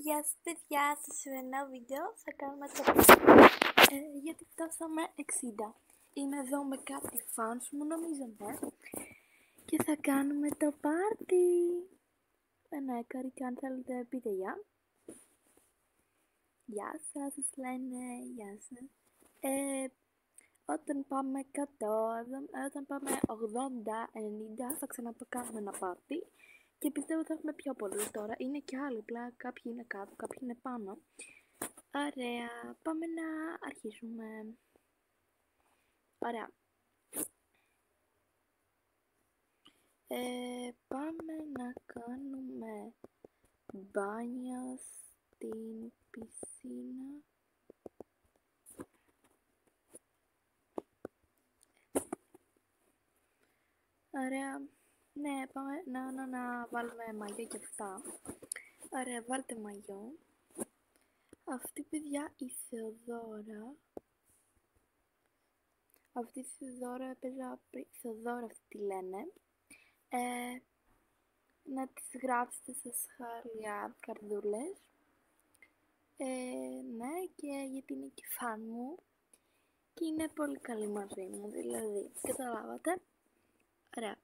Γεια σας παιδιά, στο σημερινό βίντεο θα κάνουμε το γιατί φτάσαμε 60. Είμαι εδώ με κάτι φανς μου, νομίζω ναι. Και θα κάνουμε το πάρτι. Ναι, καρικά αν θέλετε πείτε γεια. Γεια σας, σας λένε, γεια σας. Όταν πάμε 100, όταν πάμε 80-90 θα ξαναπακάνουμε ένα πάρτι. Και πιστεύω θα έχουμε πιο πολλούς τώρα. Είναι και άλλοι πλά, κάποιοι είναι κάτω, κάποιοι είναι πάνω. Ωραία, πάμε να αρχίσουμε. Ωραία. Πάμε να κάνουμε μπάνιο στην πισίνα. Ωραία. Ναι, πάμε να βάλουμε μαγιό και αυτά. Ωραία, βάλτε μαγιό. Αυτή παιδιά η Θεοδώρα. Αυτή η Θεοδώρα έπαιζα πριν. Θεοδώρα αυτή τη λένε. Να τις γράψετε στα σχόλια καρδούλες. Ναι, και γιατί είναι και φαν μου. Και είναι πολύ καλή μαζί μου, δηλαδή. Καταλάβατε. Ωραία.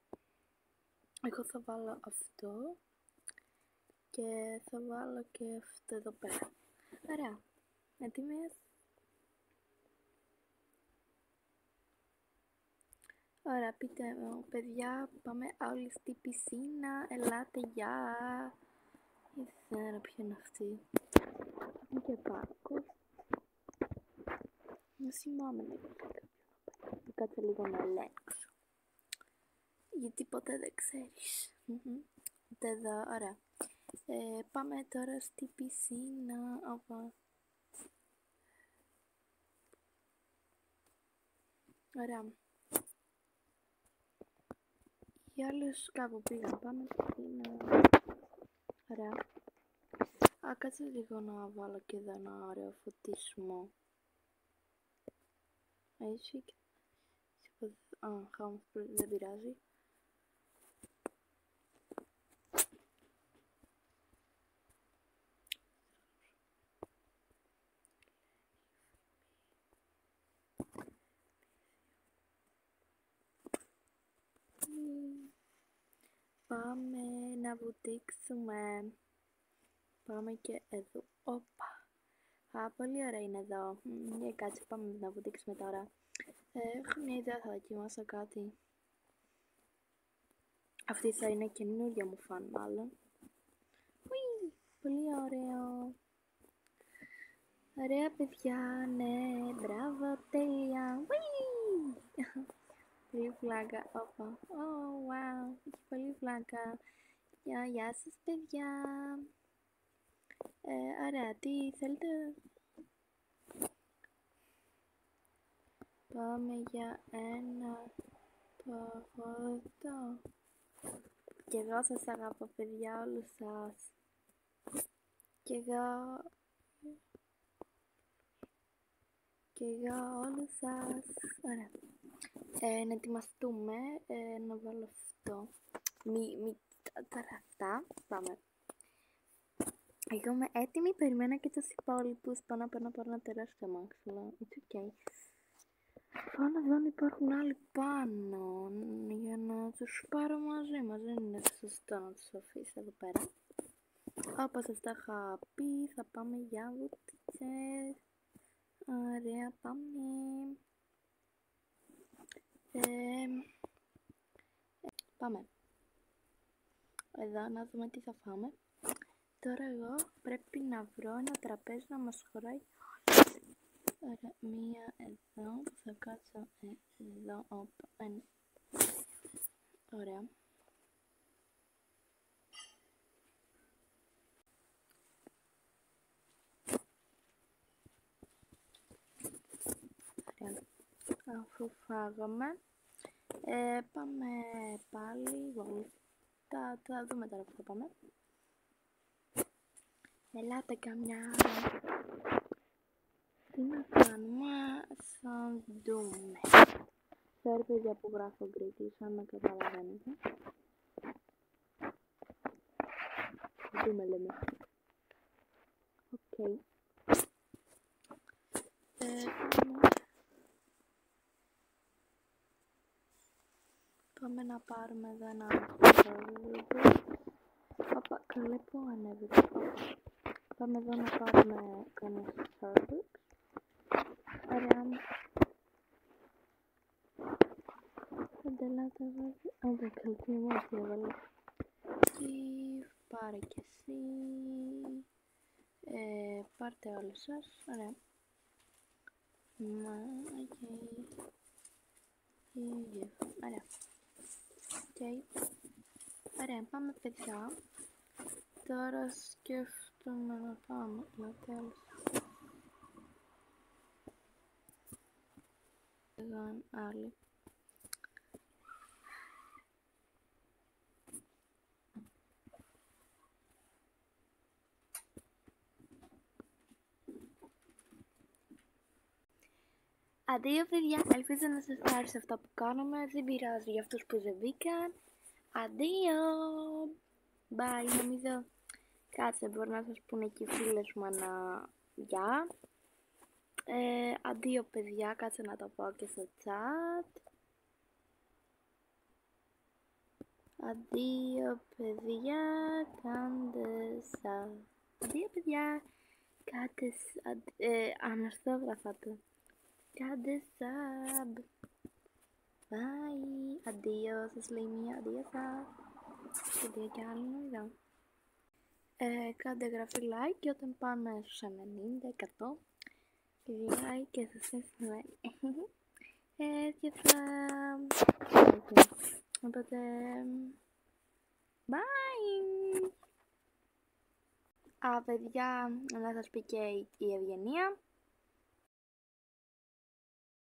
Εγώ θα βάλω αυτό. Και θα βάλω και αυτό εδώ πέρα. Ωραία. Έτοιμες? Ωραία, πείτε μου, παιδιά, πάμε όλοι στη πισίνα. Ελάτε, γεια. Δεν ξέρω ποια είναι αυτή. Είναι και Πάκος. Να θυμάμαι να κάτσε λίγο να ελέγξω. Γιατί ποτέ δεν ξέρεις. Ούτε εδώ, ωραία. Πάμε τώρα στη πισίνα. Όπα. Ωραία. Οι άλλους κάπου πήγαν. Πάμε στη πισίνα. Ωραία. Κάτσε λίγο να βάλω και εδώ ένα ωραίο φωτισμό. Έτσι. Χάμω, δεν πειράζει. Πάμε να βουτήξουμε. Πάμε και εδώ. Όπα. Πολύ ωραία είναι εδώ. Κάτσε, πάμε να βουτήξουμε τώρα. Έχω μια ιδέα, θα δοκιμάσω κάτι. Αυτή θα είναι καινούργια μου φαν μάλλον. Πολύ ωραίο. Ωραία παιδιά, ναι, μπράβο, τέλεια. Πολύ φλάκα, όπα. Wow, έχει πολύ φλάκα. Γεια σας παιδιά. Ωραία, τι θέλετε? Πάμε για ένα παγωτό. Και εγώ σας αγαπώ παιδιά, όλους σας. Και εγώ όλους σας. Ωραία. Να ετοιμαστούμε, να βάλω αυτό. Μη τώρα αυτά. Πάμε. Εγώ είμαι έτοιμη, περιμένω και τους υπόλοιπους. Πάω να τεράσω το αμάξιλο. It's okay. Πάω να δω αν υπάρχουν άλλοι πάνω για να τους πάρω μαζί μας. Δεν είναι σωστό να τους αφήσω εδώ πέρα. Όπως σας τα είχα πει, θα πάμε για βουτίτσες. Ωραία, πάμε. Πάμε. Εδώ να δούμε τι θα φάμε. Τώρα εγώ πρέπει να βρω ένα τραπέζι να μας χωράει. Ωραία, μία εδώ που θα κάτσω εδώ. Ωραία. Αφού φάγαμε, πάμε πάλι βόλτα. Θα δούμε τώρα που θα πάμε. Ελάτε καμιά ώρα. Τι να κάνουμε, θα δούμε. Sorry παιδιά που γράφω γκρίτης, αν με καταλαβαίνετε. Θα δούμε λέμε. Okay. Πάμε να πάρουμε εδώ ένα Starbucks. Παπα, καλέ που ανέβηκα. Πάμε εδώ να πάρουμε κανένα Starbucks. Ωραία. Αντελάτε βάζει. Άντε καλή μου όχι έβαλα. Πάρε κι εσύ. Πάρτε όλοι σας. Ωραία. Ωραία. Ωραία, πάμε παιδιά. Τώρα σκέφτομαι να πάμε. Τέλος. Λέγαν άλλοι. Αντίο παιδιά, ελπίζω να σας άρεσε αυτό που κάναμε. Δεν πειράζει για αυτούς που δεν μπήκαν. Αντίο! Bye, νομίζω. Κάτσε, μπορεί να σας πούνε και οι φίλες μου ένα γεια. Αντίο παιδιά, κάτσε να το πω και στο chat. Αντίο παιδιά, κάντε sub. Αντίο παιδιά, κάντε αναστόγραφα του. Κάντε sub. Bye. Αντίο, σας λέει μία. Αντίο sub. Αντίο κι άλλο νομίζω. Κάντε εγγραφή like και όταν πάμε στους 90, 100 like και σας έστειλε και θα... Οπότε... Bye! Παιδιά, να σας πει και η Ευγενία.